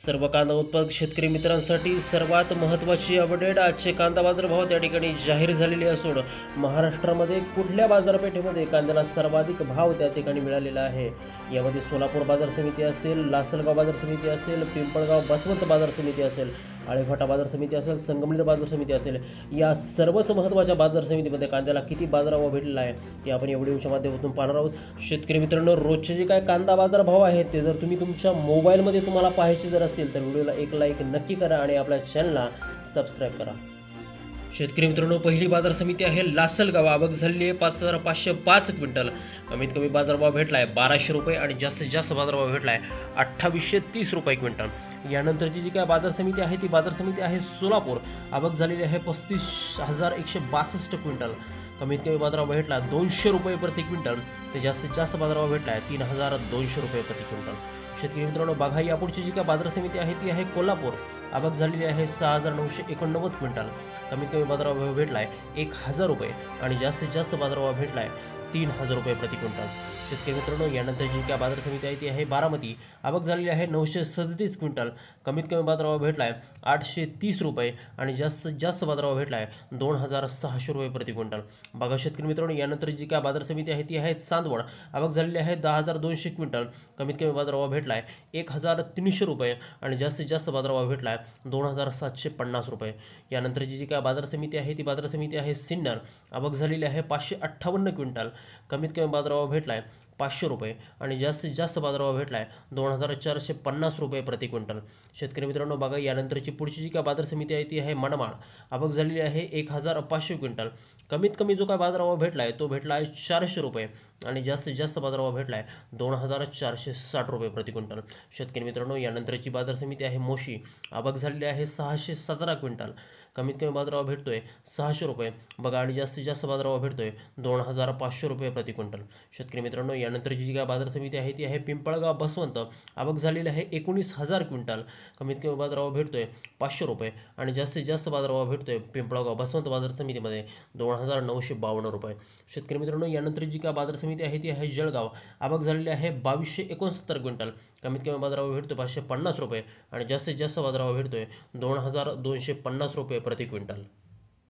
सर्व कांदा उत्पादक शेतकरी मित्रांसाठी सर्वात महत्त्वाची अपडेट आजचे कांदा बाजार भाव त्या ठिकाणी जाहीर झालेले असून महाराष्ट्रामध्ये कुठल्या बाजारपेठेमध्ये कांद्याला सर्वाधिक भाव त्या ठिकाणी मिळालेला आहे। यामध्ये सोलापूर बाजार समिती असेल, लासलगाव बाजार समिती असेल, पिंपळगाव बसवंत बाजार समिती असेल, आळेफाटा बाजार समिती असेल, संगमनेर बाजार समिती असेल, या सर्वच महत्त्वाच्या बाजार समितीमध्ये कांद्याला किती बाजारभाव भेटलेला आहे ते आपण या व्हिडिओच्या माध्यमातून पाहणार आहोत। शेतकरी मित्रांनो, रोजचे जे काय कांदा बाजार भाव आहेत ते जर तुम्ही तुमच्या मोबाईलमध्ये तुम्हाला पाहायचे जर असेल तर व्हिडिओला एक लाईक नक्की करा आणि आपल्या चॅनलला सबस्क्राईब करा। शेतकरी मित्रांनो, पहिली बाजार समिती आहे लासलगाव, आवक झालेली आहे 5505 क्विंटल। कमीत कमी बाजारभाव भेटला आहे 1200 रुपये आणि जास्तीत जास्त बाजारभाव भेटला आहे 2830 रुपये क्विंटल। यानंतरची जी काय बाजार समिती आहे ती बाजार समिती आहे सोलापूर, आवक झालेली आहे 35162 क्विंटल। कमीत कमी बाजारभाव भेटला 200 रुपये प्रति क्विंटल, ते जास्तीत जास्त बाजारभाव भेटला आहे 3200 रुपये प्रति क्विंटल। शेतकरी मित्रांनो, बघा यापुढची जी काय बाजार समिती आहे ती आहे कोल्हापूर, आवक झालेली आहे 6989 क्विंटल। कमीत कमी बाजारभाव भेटला आहे 1000 रुपये आणि जास्तीत जास्त बाजारभाव भेटला आहे 3000 रुपये प्रति क्विंटल। शेतकरी मित्रांनो, यानंतर जी काय बाजार समिती आहे ती आहे बारामती, आवक झालेली आहे 937 क्विंटल। कमीत कमी बाजारभाव भेटला आहे 830 रुपये आणि जास्तीत जास्त बाजारभाव भेटला आहे 2600 रुपये प्रति क्विंटल। बघा शेतकरी मित्रांनो, यानंतर जी काय बाजार समिती आहे ती आहे चांदवड, आवक झालेली आहे 10200 क्विंटल। कमीत कमी बाजारभाव भेटला आहे 1300 रुपये आणि जास्तीत जास्त बाजारभाव भेटला आहे 2750 रुपये। यानंतरची जी काय बाजार समिती आहे ती बाजार समिती आहे सिन्नर, आवक झालेली आहे 558 क्विंटल। कमीत कमी बाजारभाव भेटला आहे 500 रुपये आणि जास्तीत जास्त बाजारभाव भेटला आहे 2450 रुपये प्रति क्विंटल। शेतकरी मित्रांनो, बघा यानंतरची पुढची जी काय बाजार समिती आहे ती आहे मनमाड, आवक झालेली आहे 1500 क्विंटल। कमीत कमी जो काय बाजारभाव भेटला आहे तो भेटला आहे 400 रुपये आणि जास्तीत जास्त बाजारभाव भेटला आहे 2460 रुपये प्रति क्विंटल। शेतकरी मित्रांनो, यानंतरची बाजार समिती आहे मोशी, आवक झालेली आहे 617 क्विंटल। कमीत कमी बाजारभाव भेटतोय 600 रुपये, बघा, आणि जास्तीत जास्त बाजारभाव भेटतोय 2500 रुपये प्रति क्विंटल। शेतकरी मित्रांनो, यानंतरची जी काय बाजार समिती आहे ती आहे पिंपळगाव बसवंत, आवक झालेली आहे 19000 क्विंटल। कमीत कमी बाजारभाव भेटतोय 500 रुपये आणि जास्तीत जास्त बाजारभाव भेटतोय पिंपळगाव बसवंत बाजार समितीमध्ये 2952 रुपये। शेतकरी मित्रांनो, यानंतर जी काय बाजार समिती आहे ती आहे जळगाव, आवक झालेली आहे 2269 क्विंटल। कमीत कमी बाजारभाव भेटतोय 550 रुपये आणि जास्तीत जास्त बाजारभाव भेटतोय 2250 रुपये प्रति क्विंटल।